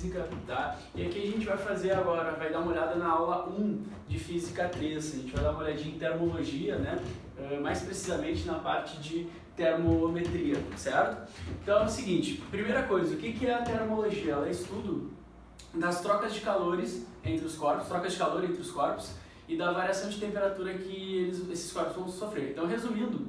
física, tá? E aqui a gente vai fazer agora, vai dar uma olhada na aula 1 de física 3, a gente vai dar uma olhadinha em termologia, né? Mais precisamente na parte de termometria, certo? Então é o seguinte, primeira coisa, o que é a termologia? Ela é estudo das trocas de calores entre os corpos, trocas de calor entre os corpos e da variação de temperatura que esses corpos vão sofrer. Então, resumindo,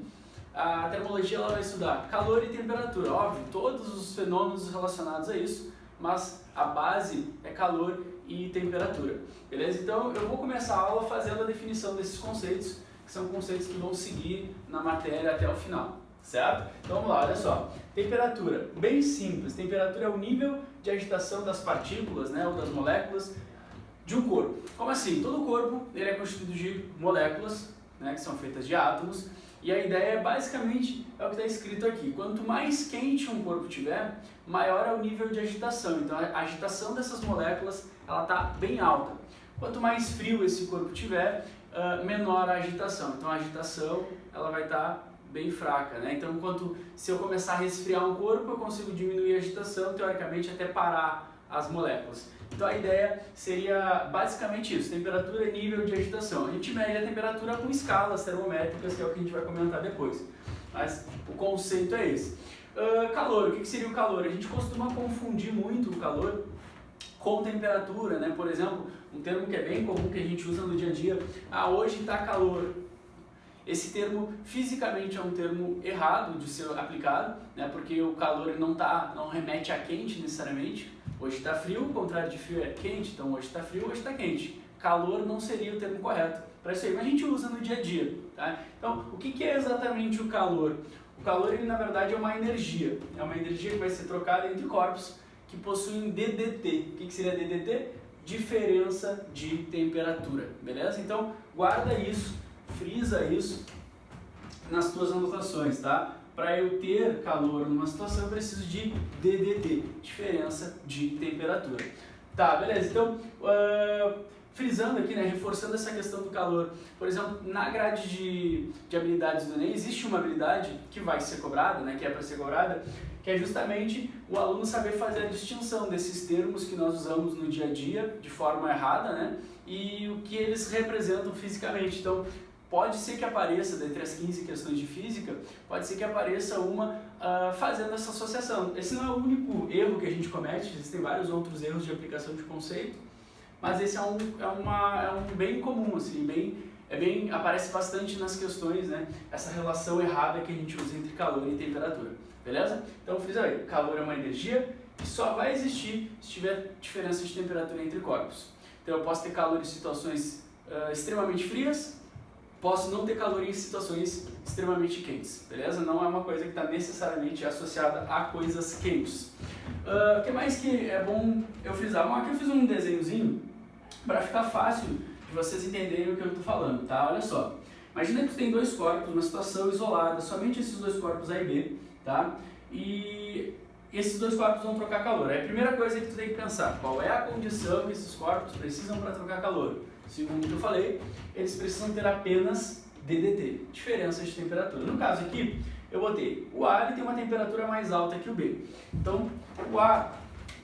a termologia ela vai estudar calor e temperatura, óbvio, todos os fenômenos relacionados a isso, mas a base é calor e temperatura, beleza? Então, eu vou começar a aula fazendo a definição desses conceitos, que são conceitos que vão seguir na matéria até o final, certo? Então, vamos lá, olha só. Temperatura, bem simples, temperatura é o nível de agitação das partículas, né, ou das moléculas de um corpo. Como assim? Todo corpo ele é constituído de moléculas, né, que são feitas de átomos, e a ideia é basicamente é o que está escrito aqui. Quanto mais quente um corpo tiver, maior é o nível de agitação. Então a agitação dessas moléculas ela está bem alta. Quanto mais frio esse corpo tiver, menor a agitação. Então a agitação ela vai estar bem fraca, né? Então se eu começar a resfriar um corpo, eu consigo diminuir a agitação, teoricamente até parar as moléculas. Então a ideia seria basicamente isso, temperatura e nível de agitação. A gente mede a temperatura com escalas termométricas, que é o que a gente vai comentar depois. Mas o conceito é esse. Calor, o que seria o calor? A gente costuma confundir muito o calor com temperatura, né? Por exemplo, um termo que é bem comum que a gente usa no dia a dia, hoje está calor. Esse termo fisicamente é um termo errado de ser aplicado, né? Porque o calor não remete a quente necessariamente. Hoje está frio, o contrário de frio é quente, então hoje está frio, hoje está quente. Calor não seria o termo correto para isso aí, mas a gente usa no dia a dia, tá? Então, o que é exatamente o calor? O calor, ele na verdade é uma energia que vai ser trocada entre corpos que possuem DDT. O que seria DDT? Diferença de temperatura, beleza? Então, guarda isso, frisa isso nas tuas anotações, tá? Para eu ter calor numa situação, eu preciso de DDT, diferença de temperatura. Tá, beleza? Então, frisando aqui, né, reforçando essa questão do calor. Por exemplo, na grade de habilidades do Enem, existe uma habilidade que vai ser cobrada, né, que é para ser cobrada, que é justamente o aluno saber fazer a distinção desses termos que nós usamos no dia a dia, de forma errada, né, e o que eles representam fisicamente. Então, pode ser que apareça, dentre as 15 questões de física, pode ser que apareça uma fazendo essa associação. Esse não é o único erro que a gente comete, existem vários outros erros de aplicação de conceito, mas esse é um bem comum, assim, aparece bastante nas questões, né, essa relação errada que a gente usa entre calor e temperatura, beleza? Então, frisa aí, calor é uma energia que só vai existir se tiver diferença de temperatura entre corpos. Então, eu posso ter calor em situações extremamente frias, posso não ter calor em situações extremamente quentes, beleza? Não é uma coisa que está necessariamente associada a coisas quentes. O que mais que é bom eu frisar? Aqui eu fiz um desenhozinho para ficar fácil de vocês entenderem o que eu estou falando, tá? Olha só. Imagina que tu tem dois corpos, uma situação isolada, somente esses dois corpos A e B, tá? E esses dois corpos vão trocar calor. Aí a primeira coisa que tu tem que pensar, qual é a condição que esses corpos precisam para trocar calor? Segundo o que eu falei, eles precisam ter apenas DDT, diferença de temperatura. No caso aqui, eu botei o A, ele tem uma temperatura mais alta que o B. Então, o A,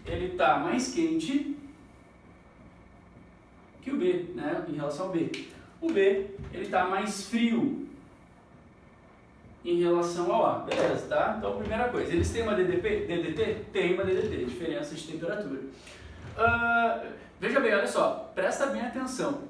ele está mais quente que o B, né, em relação ao B. O B, ele está mais frio em relação ao A. Beleza, tá? Então, primeira coisa, eles têm uma DDT? Tem uma DDT, diferença de temperatura. Veja bem, olha só, presta bem atenção.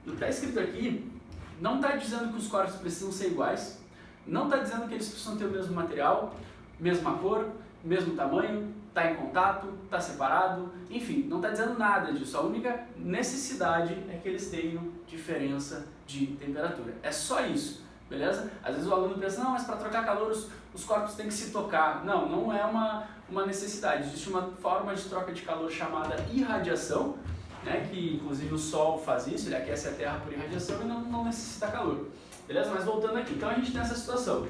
O que está escrito aqui não está dizendo que os corpos precisam ser iguais, não está dizendo que eles precisam ter o mesmo material, mesma cor, mesmo tamanho, está em contato, está separado, enfim, não está dizendo nada disso. A única necessidade é que eles tenham diferença de temperatura. É só isso, beleza? Às vezes o aluno pensa, não, mas para trocar calor os corpos têm que se tocar. Não, não é uma necessidade. Existe uma forma de troca de calor chamada irradiação, né, que inclusive o Sol faz isso, ele aquece a Terra por irradiação e não necessita calor. Beleza? Mas voltando aqui, então a gente tem essa situação.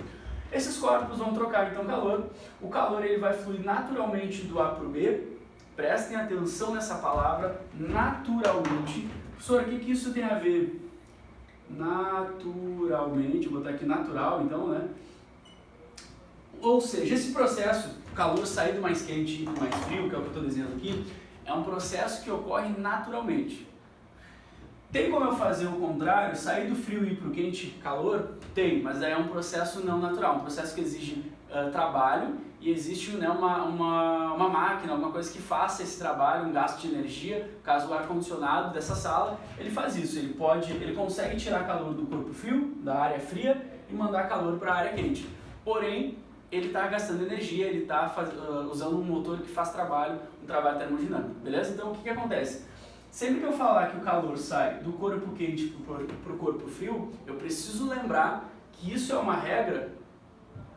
Esses corpos vão trocar então calor, o calor ele vai fluir naturalmente do A para o B, prestem atenção nessa palavra, naturalmente. Professor, o que isso tem a ver? Naturalmente, vou botar aqui natural então, né? Ou seja, esse processo, o calor sair do mais quente e do mais frio, que é o que eu estou desenhando aqui, É um processo que ocorre naturalmente. Tem como eu fazer o contrário, sair do frio e ir para o quente, calor? Tem, mas aí é um processo não natural, um processo que exige trabalho e existe, né, uma máquina, alguma coisa que faça esse trabalho, um gasto de energia. Caso o ar-condicionado dessa sala, ele faz isso, ele consegue tirar calor do corpo frio, da área fria, e mandar calor para a área quente. Porém, ele está gastando energia, ele está usando um motor que faz um trabalho termodinâmico, beleza? Então o que acontece? Sempre que eu falar que o calor sai do corpo quente para o corpo frio, eu preciso lembrar que isso é uma regra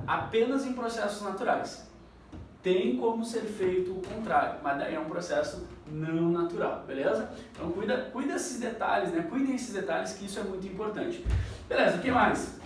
apenas em processos naturais. Tem como ser feito o contrário, mas daí é um processo não natural, beleza? Então cuida desses detalhes, né? Cuidem desses detalhes, que isso é muito importante. Beleza, o que mais?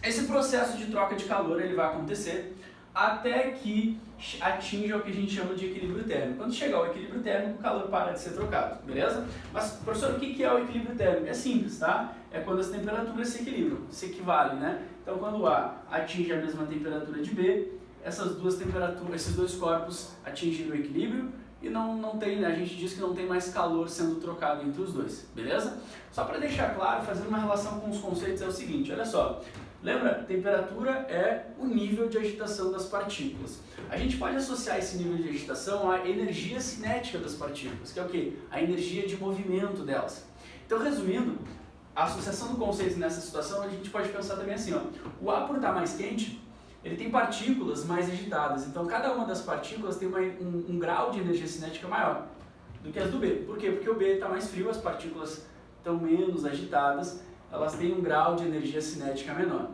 Esse processo de troca de calor ele vai acontecer até que atinja o que a gente chama de equilíbrio térmico. Quando chegar ao equilíbrio térmico, o calor para de ser trocado, beleza? Mas, professor, o que é o equilíbrio térmico? É simples, tá? É quando as temperaturas se equilibram, se equivalem, né? Então, quando A atinge a mesma temperatura de B, essas duas temperaturas, esses dois corpos atingem o equilíbrio e não tem, né? A gente diz que não tem mais calor sendo trocado entre os dois, beleza? Só para deixar claro, fazendo uma relação com os conceitos, é o seguinte, olha só. Lembra? Temperatura é o nível de agitação das partículas. A gente pode associar esse nível de agitação à energia cinética das partículas, que é o quê? A energia de movimento delas. Então, resumindo, a associação do conceito nessa situação, a gente pode pensar também assim, ó, o ar por estar mais quente, ele tem partículas mais agitadas, então cada uma das partículas tem um grau de energia cinética maior do que as do B. Por quê? Porque o B está mais frio, as partículas estão menos agitadas, elas têm um grau de energia cinética menor.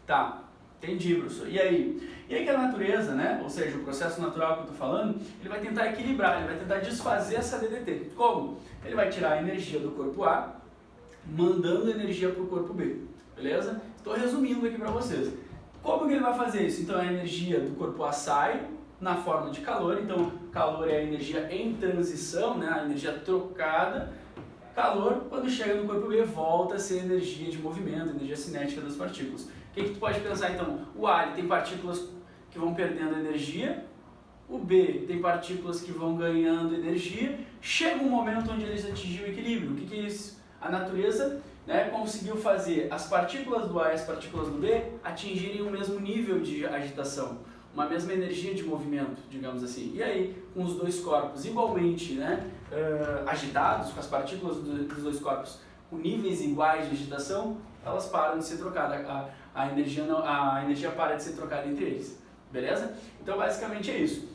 Tá, entendi, professor. E aí? E aí que a natureza, né, ou seja, o processo natural que eu estou falando, ele vai tentar equilibrar, ele vai tentar desfazer essa DDT. Como? Ele vai tirar a energia do corpo A, mandando energia para o corpo B, beleza? Estou resumindo aqui para vocês. Como que ele vai fazer isso? Então a energia do corpo A sai na forma de calor, então calor é a energia em transição, né, a energia trocada. Calor, quando chega no corpo B, volta a ser energia de movimento, energia cinética das partículas. O que tu pode pensar então? O A ele tem partículas que vão perdendo energia, o B tem partículas que vão ganhando energia, chega um momento onde eles atingem o equilíbrio. O que é isso? A natureza, né, conseguiu fazer as partículas do A e as partículas do B atingirem o mesmo nível de agitação, uma mesma energia de movimento, digamos assim. E aí, com os dois corpos igualmente, né, agitados, com as partículas dos dois corpos com níveis iguais de agitação, elas param de ser trocadas, a energia para de ser trocada entre eles, beleza? Então, basicamente é isso.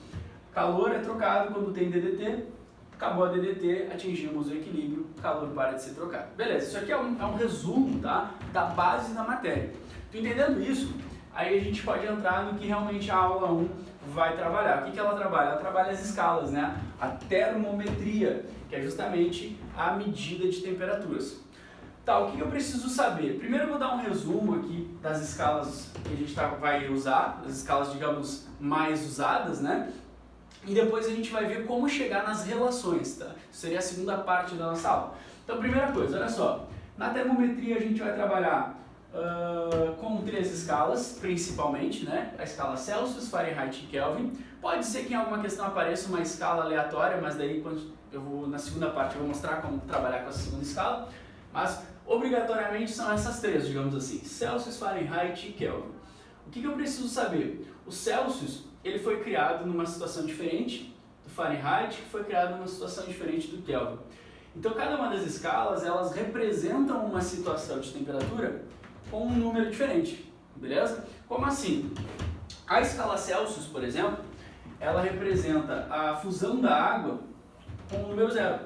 Calor é trocado quando tem DDT, acabou a DDT, atingimos o equilíbrio, calor para de ser trocado. Beleza, isso aqui é um resumo, tá, da base da matéria. Tu entendendo isso, aí a gente pode entrar no que realmente a aula 1 vai trabalhar. O que ela trabalha? Ela trabalha as escalas, né? A termometria, que é justamente a medida de temperaturas. Tá, o que eu preciso saber? Primeiro eu vou dar um resumo aqui das escalas que a gente vai usar, as escalas, digamos, mais usadas, né? E depois a gente vai ver como chegar nas relações, tá? Isso seria a segunda parte da nossa aula. Então, primeira coisa, olha só. Na termometria a gente vai trabalhar com 3 escalas, principalmente, né? A escala Celsius, Fahrenheit e Kelvin. Pode ser que em alguma questão apareça uma escala aleatória, mas daí na segunda parte eu vou mostrar como trabalhar com essa segunda escala. Mas, obrigatoriamente, são essas 3, digamos assim. Celsius, Fahrenheit e Kelvin. O que eu preciso saber? O Celsius, ele foi criado numa situação diferente do Fahrenheit, que foi criado numa situação diferente do Kelvin. Então, cada uma das escalas, elas representam uma situação de temperatura com um número diferente, beleza? Como assim? A escala Celsius, por exemplo, ela representa a fusão da água com o número 0.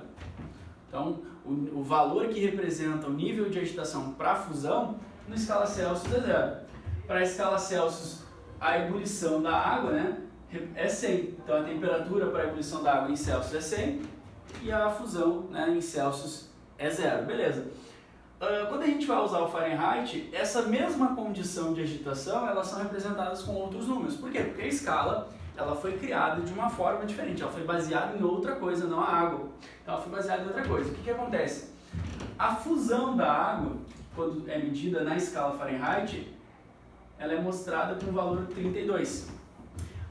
Então, o valor que representa o nível de agitação para a fusão, na escala Celsius é 0. Para a escala Celsius, a ebulição da água, né, é 100. Então, a temperatura para a ebulição da água em Celsius é 100 e a fusão, né, em Celsius é 0. Beleza. Quando a gente vai usar o Fahrenheit, essa mesma condição de agitação, elas são representadas com outros números. Por quê? Porque a escala, ela foi criada de uma forma diferente, ela foi baseada em outra coisa, não a água. Então ela foi baseada em outra coisa. O que acontece? A fusão da água, quando é medida na escala Fahrenheit, ela é mostrada com o valor 32.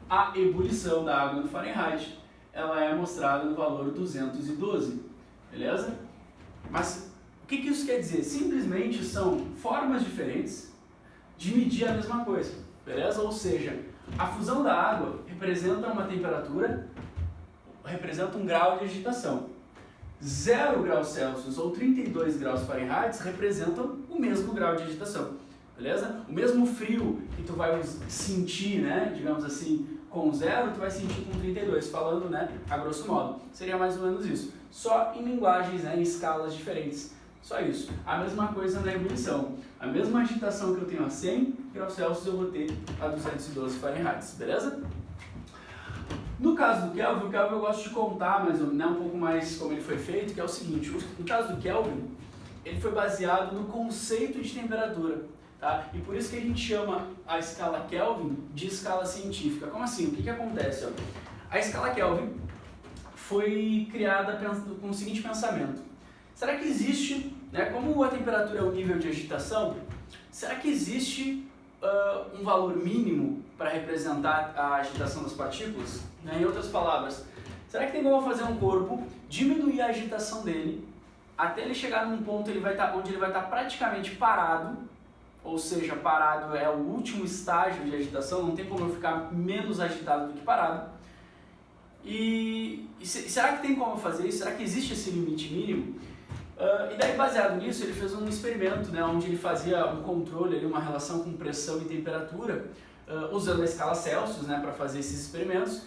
A ebulição da água no Fahrenheit ela é mostrada no valor 212, beleza? Mas o que isso quer dizer? Simplesmente são formas diferentes de medir a mesma coisa, beleza? Ou seja, a fusão da água representa uma temperatura, representa um grau de agitação. 0 graus Celsius ou 32 graus Fahrenheit representam o mesmo grau de agitação, beleza? O mesmo frio que tu vai sentir, né, digamos assim, com 0, tu vai sentir com 32, falando, né, a grosso modo. Seria mais ou menos isso. Só em linguagens, né, em escalas diferentes. Só isso. A mesma coisa na ebulição. A mesma agitação que eu tenho a 100 graus Celsius, eu vou ter a 212 Fahrenheit, beleza? No caso do Kelvin, o Kelvin eu gosto de contar mas, né, um pouco mais como ele foi feito, que é o seguinte, no caso do Kelvin, ele foi baseado no conceito de temperatura, tá? E por isso que a gente chama a escala Kelvin de escala científica. Como assim? O que acontece? Ó? A escala Kelvin foi criada com o seguinte pensamento. Será que existe, né, como a temperatura é o nível de agitação, será que existe um valor mínimo para representar a agitação das partículas? Em outras palavras, será que tem como fazer um corpo diminuir a agitação dele até ele chegar num ponto onde ele vai estar praticamente parado, ou seja, parado é o último estágio de agitação, não tem como eu ficar menos agitado do que parado. E será que tem como fazer isso? Será que existe esse limite mínimo? E daí, baseado nisso, ele fez um experimento, né, onde ele fazia um controle, ali, uma relação com pressão e temperatura, usando a escala Celsius, né, para fazer esses experimentos.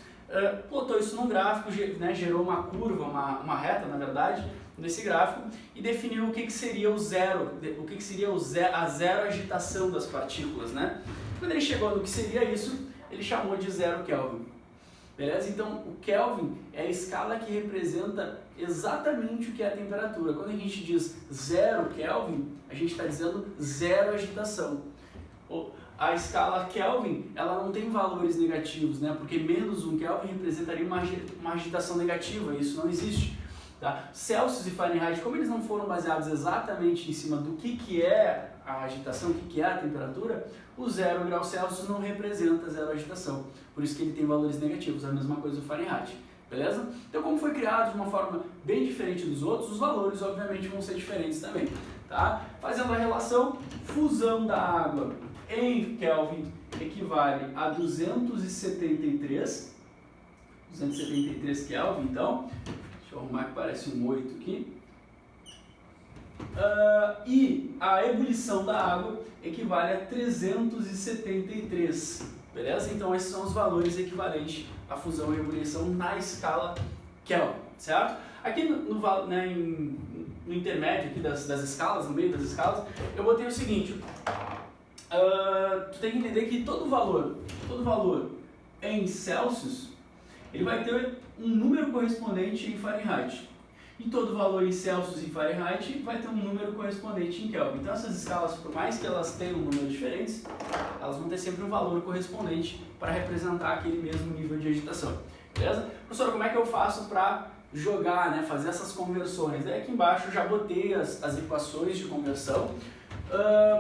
Plotou isso num gráfico, né, gerou uma curva, uma reta, na verdade, nesse gráfico, e definiu o que seria o zero, a zero agitação das partículas, né? Quando ele chegou no que seria isso, ele chamou de 0 Kelvin. Beleza? Então, o Kelvin é a escala que representa exatamente o que é a temperatura. Quando a gente diz 0 Kelvin, a gente está dizendo zero agitação. A escala Kelvin, ela não tem valores negativos, né? Porque menos 1 Kelvin representaria uma agitação negativa, e isso não existe. Tá? Celsius e Fahrenheit, como eles não foram baseados exatamente em cima do que é a agitação, o que é a temperatura, o 0 graus Celsius não representa zero agitação. Por isso que ele tem valores negativos, a mesma coisa do Fahrenheit. Beleza? Então, como foi criado de uma forma bem diferente dos outros, os valores obviamente vão ser diferentes também. Tá? Fazendo a relação, fusão da água em Kelvin equivale a 273 Kelvin, então. Deixa eu arrumar que parece um 8 aqui. E a ebulição da água equivale a 373, beleza? Então esses são os valores equivalentes à fusão e ebulição na escala Kelvin, certo? Aqui no intermédio aqui das escalas, no meio das escalas, eu botei o seguinte, tu tem que entender que todo valor em Celsius, ele vai ter um número correspondente em Fahrenheit. E todo valor em Celsius e Fahrenheit vai ter um número correspondente em Kelvin. Então essas escalas, por mais que elas tenham números diferentes, elas vão ter sempre um valor correspondente para representar aquele mesmo nível de agitação. Beleza? Professor, como é que eu faço para jogar, né, fazer essas conversões? Aí aqui embaixo eu já botei as equações de conversão,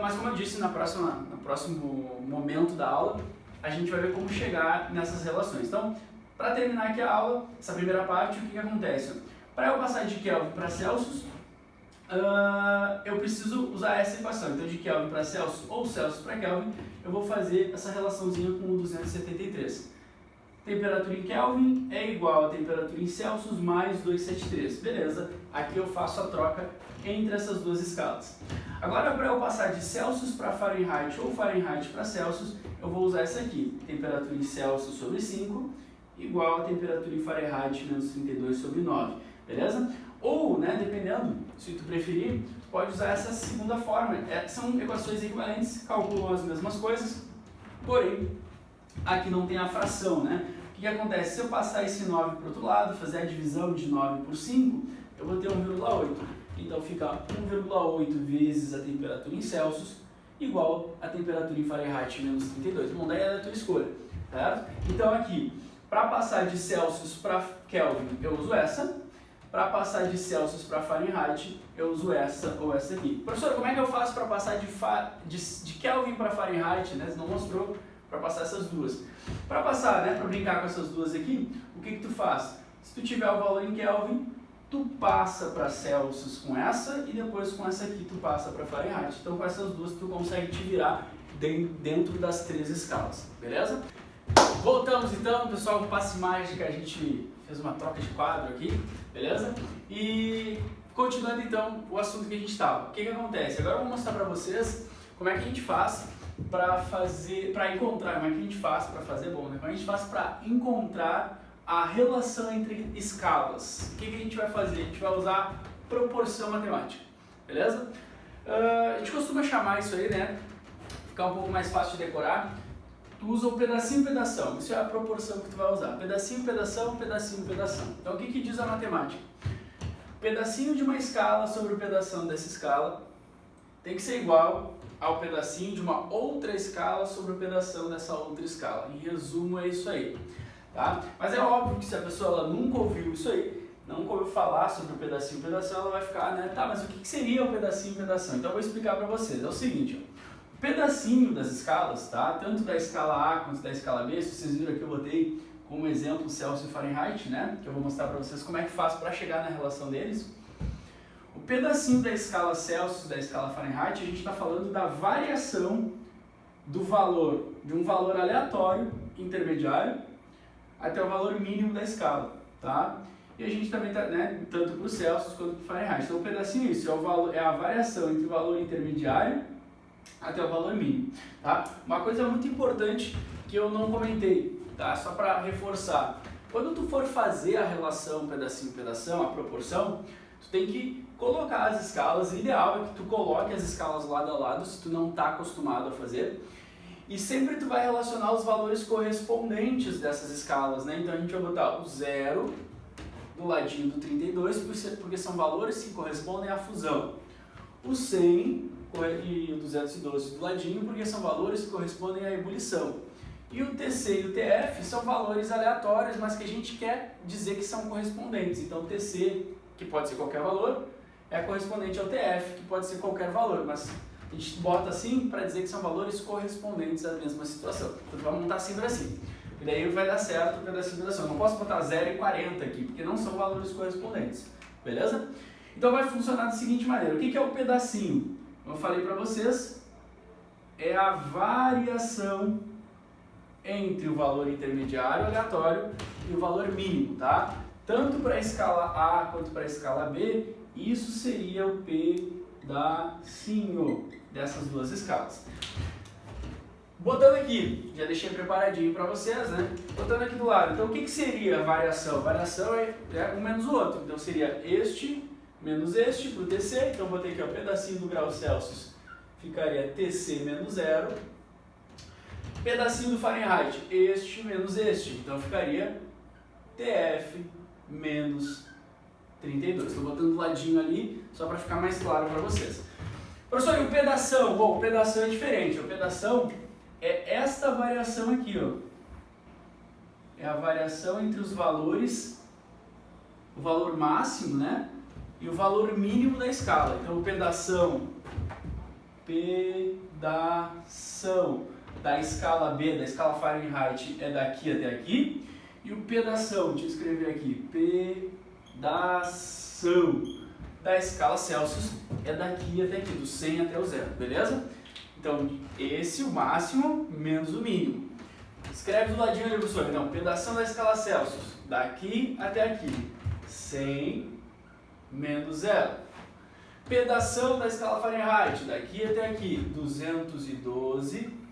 mas como eu disse, no próximo momento da aula, a gente vai ver como chegar nessas relações. Então, para terminar aqui a aula, essa primeira parte, o que acontece? Para eu passar de Kelvin para Celsius, eu preciso usar essa equação. Então, de Kelvin para Celsius ou Celsius para Kelvin, eu vou fazer essa relaçãozinha com o 273. Temperatura em Kelvin é igual a temperatura em Celsius mais 273. Beleza, aqui eu faço a troca entre essas duas escalas. Agora, para eu passar de Celsius para Fahrenheit ou Fahrenheit para Celsius, eu vou usar essa aqui. Temperatura em Celsius sobre 5 igual a temperatura em Fahrenheit menos 32 sobre 9. Beleza? Ou, né, dependendo, se tu preferir, tu pode usar essa segunda forma. São equações equivalentes, calculam as mesmas coisas, porém, aqui não tem a fração, né? O que acontece? Se eu passar esse 9 para o outro lado, fazer a divisão de 9 por 5, eu vou ter 1,8. Então fica 1,8 vezes a temperatura em Celsius igual a temperatura em Fahrenheit menos 32. Bom, daí é da tua escolha, certo? Então aqui, para passar de Celsius para Kelvin, eu uso essa. Para passar de Celsius para Fahrenheit, eu uso essa ou essa aqui. Professor, como é que eu faço para passar de Kelvin para Fahrenheit? Né? Você não mostrou para passar essas duas. Para passar, né, para brincar com essas duas aqui, o que tu faz? Se tu tiver o valor em Kelvin, tu passa para Celsius com essa e depois com essa aqui tu passa para Fahrenheit. Então com essas duas tu consegue te virar dentro das 3 escalas, beleza? Voltamos então, pessoal, com o passe mágico, a gente fez uma troca de quadro aqui, beleza? E continuando então o assunto que a gente estava. O que acontece? Agora eu vou mostrar para vocês como é que a gente faz para encontrar, como é que a gente faz para fazer, bom, né? Como a gente faz para encontrar a relação entre escalas. O que a gente vai fazer? A gente vai usar proporção matemática, beleza? A gente costuma chamar isso aí, né? Ficar um pouco mais fácil de decorar. Tu usa o pedacinho, pedação. Isso é a proporção que tu vai usar. Pedacinho, pedação, pedacinho, pedação. Então o que diz a matemática? Pedacinho de uma escala sobre o pedação dessa escala tem que ser igual ao pedacinho de uma outra escala sobre o pedação dessa outra escala. Em resumo, é isso aí. Tá? Mas é óbvio que se a pessoa ela nunca ouviu isso aí, nunca ouviu falar sobre o pedacinho, pedação, ela vai ficar, né? Tá, mas o que seria o pedacinho, pedação? Então eu vou explicar para vocês. É o seguinte, ó. O pedacinho das escalas, tá? Tanto da escala A quanto da escala B, se vocês viram aqui eu botei como exemplo Celsius e Fahrenheit, né? Que eu vou mostrar para vocês como é que faz para chegar na relação deles. O pedacinho da escala Celsius, da escala Fahrenheit, a gente está falando da variação do valor, de um valor aleatório, intermediário, até o valor mínimo da escala, tá? E a gente também está, né, tanto para o Celsius quanto para o Fahrenheit. Então o pedacinho é isso, é a variação entre o valor intermediário até o valor mínimo, tá? Uma coisa muito importante que eu não comentei, tá? Só para reforçar. Quando tu for fazer a relação pedacinho, pedação, a proporção, tu tem que colocar as escalas. O ideal é que tu coloque as escalas lado a lado, se tu não está acostumado a fazer. E sempre tu vai relacionar os valores correspondentes dessas escalas, né? Então a gente vai botar o 0 do ladinho do 32, porque são valores que correspondem à fusão. O 100 e o 212 do ladinho, porque são valores que correspondem à ebulição. E o TC e o TF são valores aleatórios, mas que a gente quer dizer que são correspondentes. Então o TC, que pode ser qualquer valor, é correspondente ao TF, que pode ser qualquer valor, mas a gente bota assim para dizer que são valores correspondentes à mesma situação. Então tu vai montar sempre assim. E daí vai dar certo o pedacinho de pedação. Não posso botar 0 e 40 aqui, porque não são valores correspondentes. Beleza? Então vai funcionar da seguinte maneira. O que é o pedacinho? Como eu falei para vocês, é a variação entre o valor intermediário aleatório e o valor mínimo, tá? Tanto para a escala A quanto para a escala B, isso seria o pedacinho dessas duas escalas. Botando aqui, já deixei preparadinho para vocês, né? Botando aqui do lado, então o que seria a variação? A variação é um menos o outro, então seria este menos este para o TC, então botei aqui o pedacinho do grau Celsius, ficaria TC menos 0. Pedacinho do Fahrenheit, este menos este, então ficaria TF menos 32. Estou botando do ladinho ali, só para ficar mais claro para vocês. Professor, e o pedação? Bom, o pedação é diferente. O pedação é esta variação aqui, ó. É a variação entre os valores, o valor máximo, né? E o valor mínimo da escala. Então, o pedação da escala B, da escala Fahrenheit, é daqui até aqui. E o pedação, deixa eu escrever aqui, pedação da escala Celsius é daqui até aqui, do 100 até o 0, beleza? Então, esse o máximo menos o mínimo. Escreve do ladinho ali, professor. Então, pedação da escala Celsius, daqui até aqui, 100 menos 0. Pedação da escala Fahrenheit, daqui até aqui, 212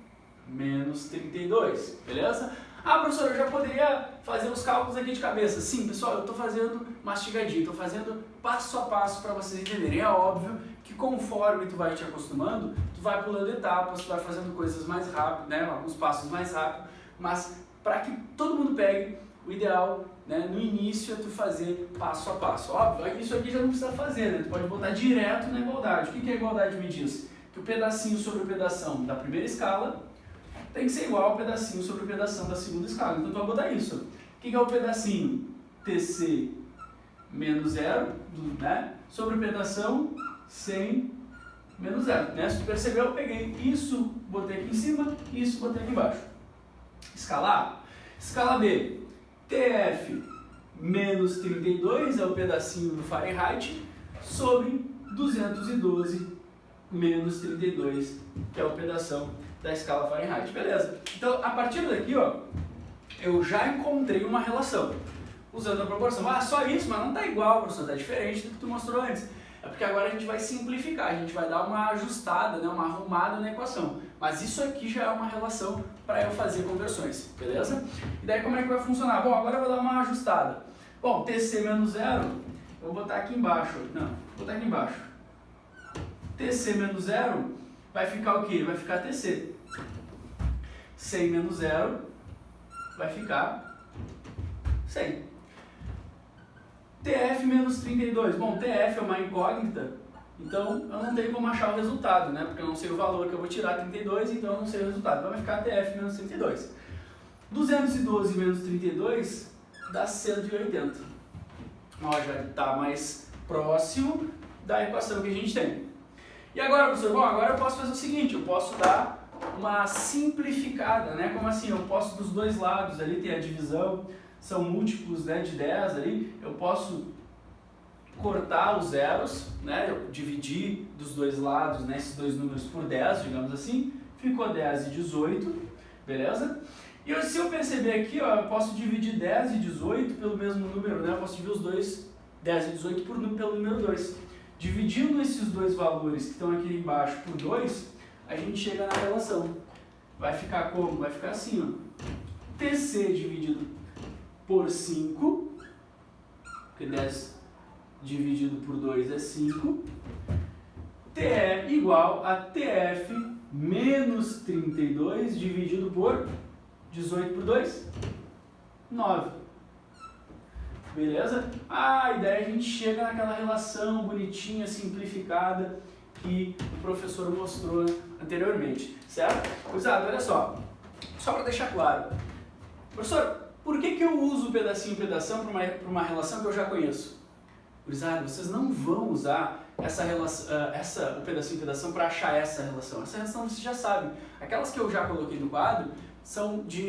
menos 32, beleza? Ah, professor, eu já poderia fazer os cálculos aqui de cabeça. Sim, pessoal, eu estou fazendo mastigadinho, estou fazendo passo a passo para vocês entenderem. É óbvio que conforme tu vai te acostumando, tu vai pulando etapas, tu vai fazendo coisas mais rápido, né? Alguns passos mais rápido, mas para que todo mundo pegue, o ideal, né, no início é tu fazer passo a passo. Óbvio, isso aqui já não precisa fazer, né? Tu pode botar direto na igualdade. O que a igualdade me diz? Que o pedacinho sobre o pedação da primeira escala tem que ser igual ao pedacinho sobre o pedação da segunda escala. Então tu vai botar isso. O que é o pedacinho? TC menos 0, né? Sobre o pedação 100 menos 0. Né? Se tu percebeu, eu peguei isso, botei aqui em cima, isso, botei aqui embaixo. Escala A. Escala B. TF menos 32 é o pedacinho do Fahrenheit sobre 212 menos 32, que é o pedação da escala Fahrenheit. Beleza? Então, a partir daqui, ó, eu já encontrei uma relação usando a proporção. Ah, só isso, mas não está igual, professor, está diferente do que tu mostrou antes. É porque agora a gente vai simplificar, a gente vai dar uma ajustada, né, uma arrumada na equação. Mas isso aqui já é uma relação para eu fazer conversões, beleza? E daí como é que vai funcionar? Bom, agora eu vou dar uma ajustada. Bom, TC menos zero, eu vou botar aqui embaixo. Não, vou botar aqui embaixo. TC menos zero vai ficar o quê? Vai ficar TC. 100 menos zero vai ficar 100. TF menos 32. Bom, TF é uma incógnita, então eu não tenho como achar o resultado, né? Porque eu não sei o valor que eu vou tirar 32, então eu não sei o resultado. Então vai ficar TF menos 32. 212 menos 32 dá 180. Ó, já está mais próximo da equação que a gente tem. E agora, professor? Bom, agora eu posso fazer o seguinte, eu posso dar uma simplificada, né? Como assim? Eu posso dos dois lados ali ter a divisão, são múltiplos, né, de 10 ali, eu posso cortar os zeros, né, eu dividir dos dois lados, né, esses dois números por 10, digamos assim, ficou 10 e 18, beleza? E se eu perceber aqui, ó, eu posso dividir 10 e 18 pelo mesmo número, né, eu posso dividir os dois, 10 e 18 pelo número 2. Dividindo esses dois valores que estão aqui embaixo por 2, a gente chega na relação. Vai ficar como? Vai ficar assim, ó, TC dividido por 5, porque 10 dividido por 2 é 5, TE igual a TF menos 32 dividido por 18 por 2, 9. Beleza? Ah, e daí a gente chega naquela relação bonitinha, simplificada, que o professor mostrou anteriormente, certo? Cruzado, olha só para deixar claro. Professor, por que eu uso o pedacinho pedação para uma relação que eu já conheço? Cruzado, vocês não vão usar essa relação, o pedacinho pedação para achar essa relação. Essa relação você já sabe. Aquelas que eu já coloquei no quadro são de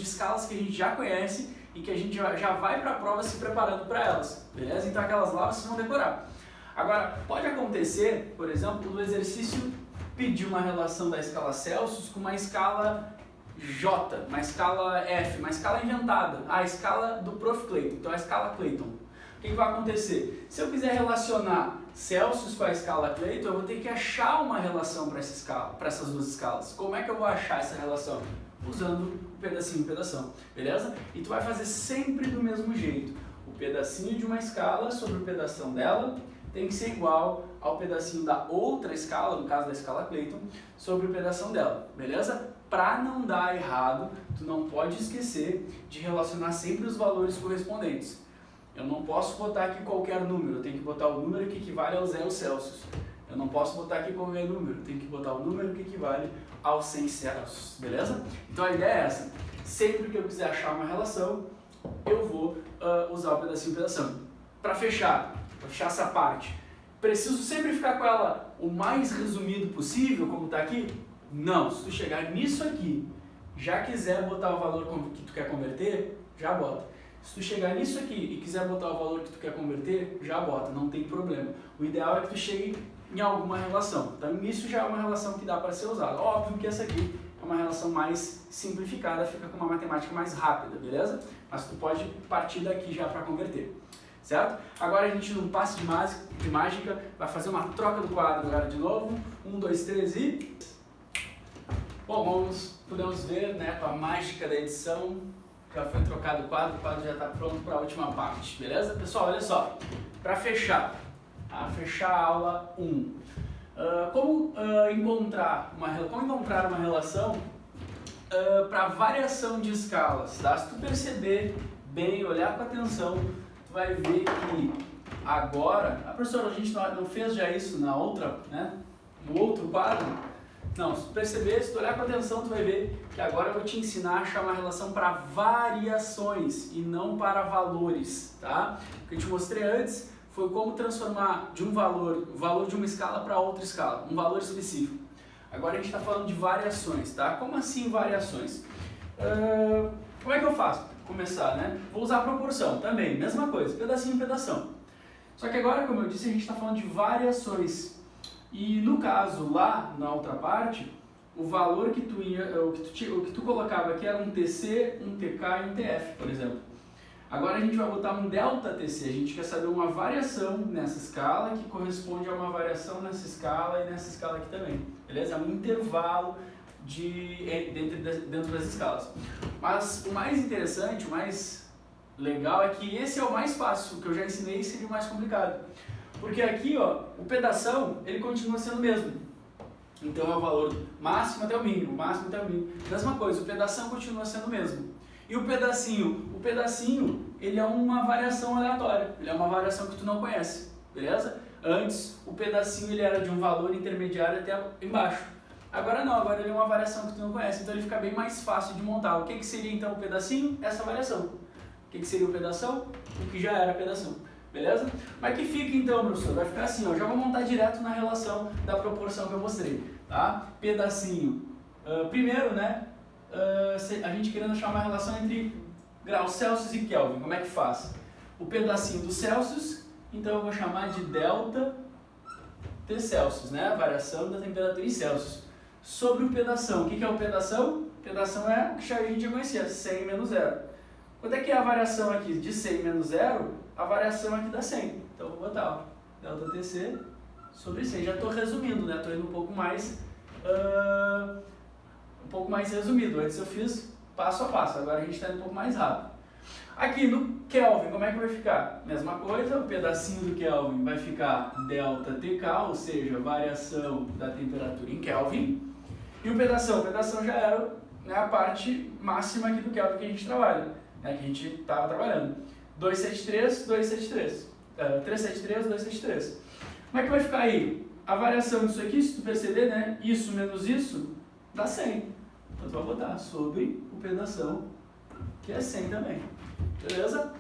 escalas que a gente já conhece e que a gente já vai para a prova se preparando para elas, beleza? Então aquelas lá vocês vão decorar. Agora, pode acontecer, por exemplo, no exercício pedir uma relação da escala Celsius com uma escala J, uma escala F, uma escala inventada, a escala do Prof. Clayton, então a escala Clayton. O que vai acontecer? Se eu quiser relacionar Celsius com a escala Clayton, eu vou ter que achar uma relação para essas duas escalas. Como é que eu vou achar essa relação? Usando o pedacinho pedação, beleza? E tu vai fazer sempre do mesmo jeito. O pedacinho de uma escala sobre o pedação dela tem que ser igual ao pedacinho da outra escala, no caso da escala Clayton, sobre o pedação dela, beleza? Para não dar errado, tu não pode esquecer de relacionar sempre os valores correspondentes. Eu não posso botar aqui qualquer número, eu tenho que botar o número que equivale ao 0 Celsius. Eu não posso botar aqui qualquer número, eu tenho que botar o número que equivale aos 100 Celsius, beleza? Então a ideia é essa, sempre que eu quiser achar uma relação, eu vou usar o pedacinho pedação. Para fechar essa parte, preciso sempre ficar com ela o mais resumido possível, como está aqui? Não, se tu chegar nisso aqui, já quiser botar o valor que tu quer converter, já bota. Se tu chegar nisso aqui e quiser botar o valor que tu quer converter, já bota, não tem problema. O ideal é que tu chegue em alguma relação. Então isso já é uma relação que dá para ser usada. Óbvio que essa aqui é uma relação mais simplificada, fica com uma matemática mais rápida, beleza? Mas tu pode partir daqui já para converter, certo? Agora a gente num passe de mágica vai fazer uma troca do quadro agora de novo. 1, 2, 3 e... Bom, podemos ver, né, com a mágica da edição, já foi trocado o quadro já está pronto para a última parte, beleza? Pessoal, olha só, para fechar a aula 1, como encontrar uma relação para variação de escalas, tá? Se tu perceber bem, olhar com atenção, tu vai ver que agora, professora, a gente não fez já isso na outra, né, no outro quadro? Não, se tu perceber, se tu olhar com atenção, tu vai ver que agora eu vou te ensinar a achar uma relação para variações e não para valores, tá? O que eu te mostrei antes foi como transformar de o valor de uma escala para outra escala, um valor específico. Agora a gente está falando de variações, tá? Como assim variações? Como é que eu faço? começar, né? Vou usar a proporção também, mesma coisa, pedacinho, pedação. Só que agora, como eu disse, a gente está falando de variações. E no caso lá, na outra parte, o valor que tu colocava aqui era um TC, um TK e um TF, por exemplo. Agora a gente vai botar um delta TC, a gente quer saber uma variação nessa escala que corresponde a uma variação nessa escala e nessa escala aqui também, beleza? É um intervalo dentro das escalas. Mas o mais interessante, o mais legal é que esse é o mais fácil, o que eu já ensinei seria o mais complicado. Porque aqui, ó, o pedação, ele continua sendo o mesmo. Então é o valor máximo até o mínimo, máximo até o mínimo. Mesma coisa, o pedação continua sendo o mesmo. E o pedacinho, ele é uma variação aleatória, ele é uma variação que tu não conhece, beleza? Antes, o pedacinho ele era de um valor intermediário até embaixo. Agora não, agora ele é uma variação que tu não conhece, então ele fica bem mais fácil de montar. O que seria então o pedacinho? Essa variação. O que seria o pedação? O que já era pedação, beleza? Mas que fica então, professor? Vai ficar assim, ó, já vou montar direto na relação da proporção que eu mostrei, tá? Pedacinho, primeiro, né? A gente querendo achar uma relação entre graus Celsius e Kelvin, como é que faz? O pedacinho do Celsius, então eu vou chamar de delta T Celsius, né? A variação da temperatura em Celsius. Sobre o pedação, o que é o pedação? Pedação é o que a gente já conhecia, 100 menos 0. Quanto é que é a variação aqui de 100 menos 0? A variação aqui dá 100. Então eu vou botar, ó, delta TC sobre 100. Já estou resumindo, né? Estou indo um pouco mais resumido. Antes eu fiz passo a passo, agora a gente está indo um pouco mais rápido. Aqui no Kelvin, como é que vai ficar? Mesma coisa, o pedacinho do Kelvin vai ficar delta TK, ou seja, variação da temperatura em Kelvin. E o pedação já era, né, a parte máxima aqui do Kelvin que a gente trabalha, né, que a gente estava trabalhando. 273, 273. 373, 273. Como é que vai ficar aí? A variação disso aqui, se tu perceber, né, isso menos isso, dá 100. Então tu vai botar sobre o pedação, que é 100 também. Beleza?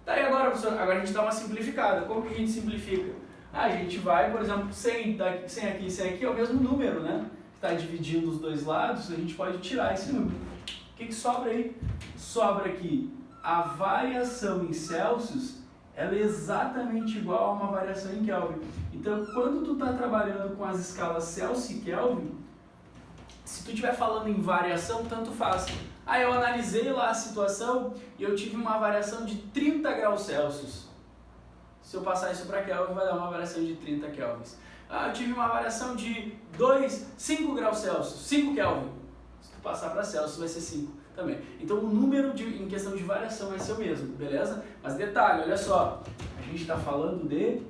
Daí agora, professor, agora a gente dá uma simplificada. Como que a gente simplifica? A gente vai, por exemplo, 100 aqui e 100 aqui é o mesmo número, né? Que está dividindo os dois lados, a gente pode tirar esse número. O que sobra aí? Sobra aqui a variação em Celsius, ela é exatamente igual a uma variação em Kelvin. Então, quando tu está trabalhando com as escalas Celsius e Kelvin, se tu estiver falando em variação, tanto faz. Aí eu analisei lá a situação e eu tive uma variação de 30 graus Celsius. Se eu passar isso para Kelvin, vai dar uma variação de 30 kelvins. Eu tive uma variação de 5 graus Celsius, 5 Kelvin. Se tu passar para Celsius, vai ser 5 também. Então o número em questão de variação vai ser o mesmo, beleza? Mas detalhe, olha só, a gente está falando de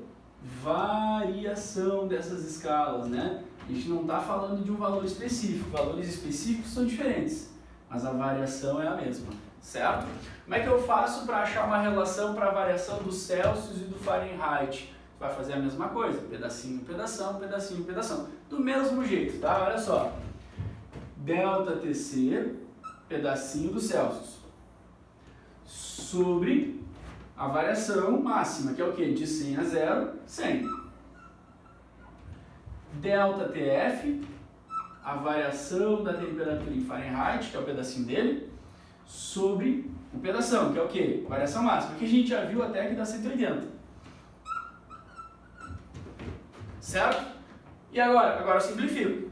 variação dessas escalas, né? A gente não está falando de um valor específico, valores específicos são diferentes, mas a variação é a mesma, certo? Como é que eu faço para achar uma relação para a variação do Celsius e do Fahrenheit? Vai fazer a mesma coisa, pedacinho, pedação, pedacinho, pedação. Do mesmo jeito, tá? Olha só. Delta TC, pedacinho do Celsius, sobre a variação máxima, que é o quê? De 100 a 0, 100. Delta TF, a variação da temperatura em Fahrenheit, que é o pedacinho dele, sobre o pedação, que é o quê? Variação máxima, que a gente já viu até que dá 180. Certo? E agora eu simplifico.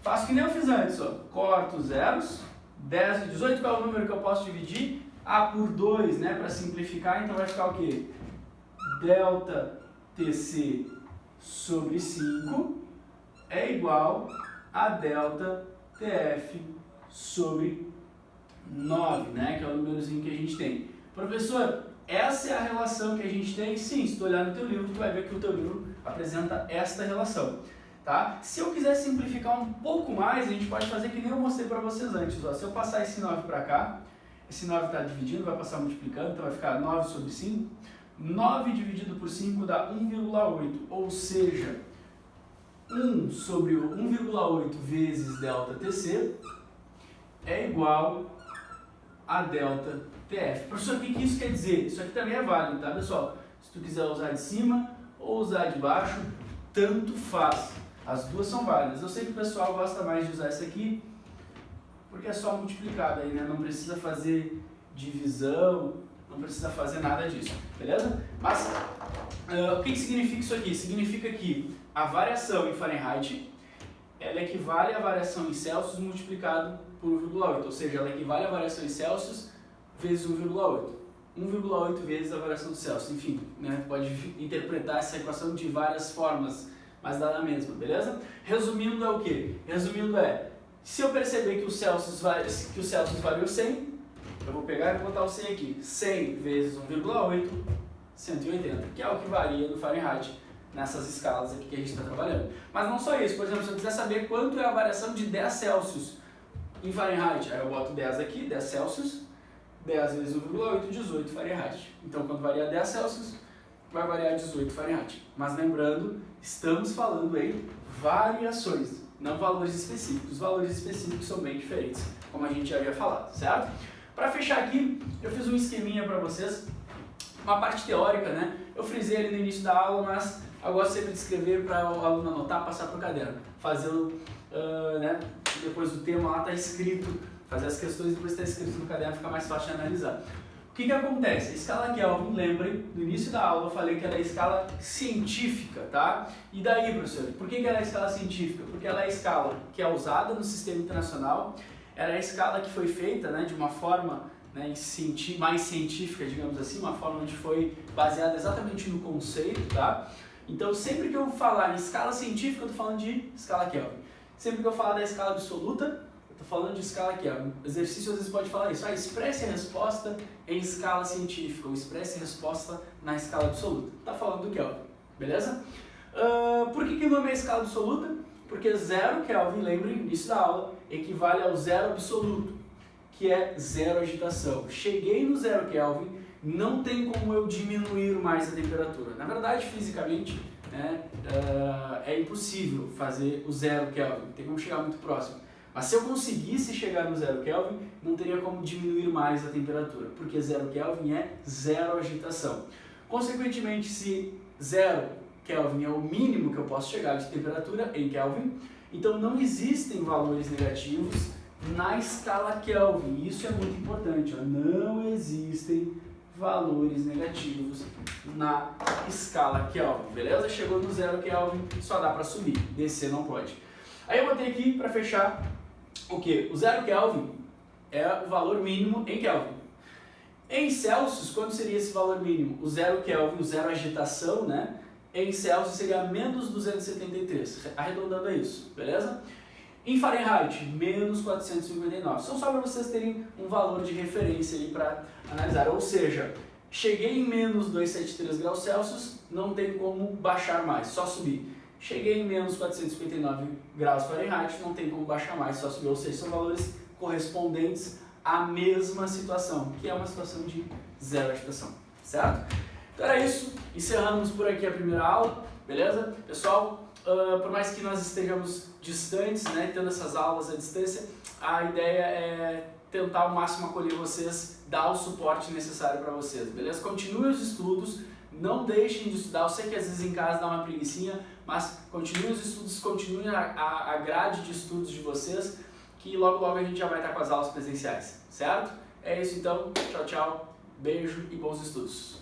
Faço que nem eu fiz antes, ó. Corto os zeros, 10 e 18, qual é o número que eu posso dividir? Por 2, né? Para simplificar, então vai ficar o quê? Delta TC sobre 5 é igual a delta TF sobre 9, né? Que é o númerozinho que a gente tem. Professor, essa é a relação que a gente tem? Sim, se tu olhar no teu livro, tu vai ver que o teu livro apresenta esta relação, tá? Se eu quiser simplificar um pouco mais, a gente pode fazer que nem eu mostrei para vocês antes, ó. Se eu passar esse 9 para cá, esse 9 está dividindo, vai passar multiplicando, então vai ficar 9 sobre 5. 9 dividido por 5 dá 1,8, ou seja, 1 sobre 1,8 vezes delta TC é igual a delta TF. Professor, o que isso quer dizer? Isso aqui também é válido, tá, pessoal? Se tu quiser usar de cima ou usar de baixo, tanto faz. As duas são válidas. Eu sei que o pessoal gosta mais de usar essa aqui, porque é só multiplicado aí, né? Não precisa fazer divisão, não precisa fazer nada disso, beleza? Mas o que significa isso aqui? Significa que a variação em Fahrenheit ela equivale à variação em Celsius multiplicado por 1,8, ou seja, ela equivale à variação em Celsius vezes 1,8. 1,8 vezes a variação de Celsius, enfim, né? Pode interpretar essa equação de várias formas, mas dá na mesma, beleza? Resumindo é o quê? Resumindo é, se eu perceber que o Celsius variou 100, eu vou pegar e botar o 100 aqui. 100 vezes 1,8, 180, que é o que varia no Fahrenheit nessas escalas aqui que a gente está trabalhando. Mas não só isso, por exemplo, se eu quiser saber quanto é a variação de 10 Celsius em Fahrenheit, aí eu boto 10 aqui, 10 Celsius, 10 vezes 1,8, 18 Fahrenheit. Então, quando variar 10 Celsius, vai variar 18 Fahrenheit. Mas lembrando, estamos falando em variações, não valores específicos. Os valores específicos são bem diferentes, como a gente já havia falado, certo? Para fechar aqui, eu fiz um esqueminha para vocês, uma parte teórica, né? Eu frisei ali no início da aula, mas eu gosto sempre de escrever para o aluno anotar, passar para o caderno, fazendo, né? Depois do tema lá está escrito, fazer as questões depois está escrito no caderno, fica mais fácil de analisar. O que acontece? A escala Kelvin, lembrem, no início da aula eu falei que ela é escala científica, tá? E daí, professor, por que ela é escala científica? Porque ela é a escala que é usada no sistema internacional, ela é a escala que foi feita, né, de uma forma, né, mais científica, digamos assim, uma forma onde foi baseada exatamente no conceito, tá? Então, sempre que eu falar em escala científica, eu estou falando de escala Kelvin. Sempre que eu falar da escala absoluta, eu estou falando de escala Kelvin. O exercício às vezes pode falar isso, expresse a resposta em escala científica, ou expresse a resposta na escala absoluta. Está falando do Kelvin, beleza? Por que o nome é escala absoluta? Porque 0 Kelvin, lembrem, no início da aula, equivale ao zero absoluto, que é zero agitação. Cheguei no 0 Kelvin, não tem como eu diminuir mais a temperatura. Na verdade, fisicamente, né, é impossível fazer o 0 Kelvin, tem como chegar muito próximo. Mas se eu conseguisse chegar no 0 Kelvin, não teria como diminuir mais a temperatura, porque 0 Kelvin é zero agitação. Consequentemente, se 0 Kelvin é o mínimo que eu posso chegar de temperatura em Kelvin, então não existem valores negativos na escala Kelvin. Isso é muito importante, ó. Não existem valores negativos na escala Kelvin, beleza? Chegou no 0 Kelvin, só dá para subir, descer não pode. Aí eu botei aqui para fechar o que? O 0 Kelvin é o valor mínimo em Kelvin. Em Celsius, quando seria esse valor mínimo? O 0 Kelvin, o zero agitação, né? Em Celsius seria menos 273, arredondando a isso, beleza? Em Fahrenheit, menos 459. São só para vocês terem um valor de referência aí para analisar. Ou seja, cheguei em menos 273 graus Celsius, não tem como baixar mais, só subir. Cheguei em menos 459 graus Fahrenheit, não tem como baixar mais, só subir. Ou seja, são valores correspondentes à mesma situação, que é uma situação de zero agitação, certo? Então era isso, encerramos por aqui a primeira aula, beleza? Pessoal, por mais que nós estejamos distantes, né, tendo essas aulas à distância, a ideia é tentar ao máximo acolher vocês, dar o suporte necessário para vocês, beleza? Continuem os estudos, não deixem de estudar, eu sei que às vezes em casa dá uma preguicinha, mas continuem os estudos, continuem a grade de estudos de vocês, que logo logo a gente já vai estar com as aulas presenciais, certo? É isso então, tchau, tchau, beijo e bons estudos!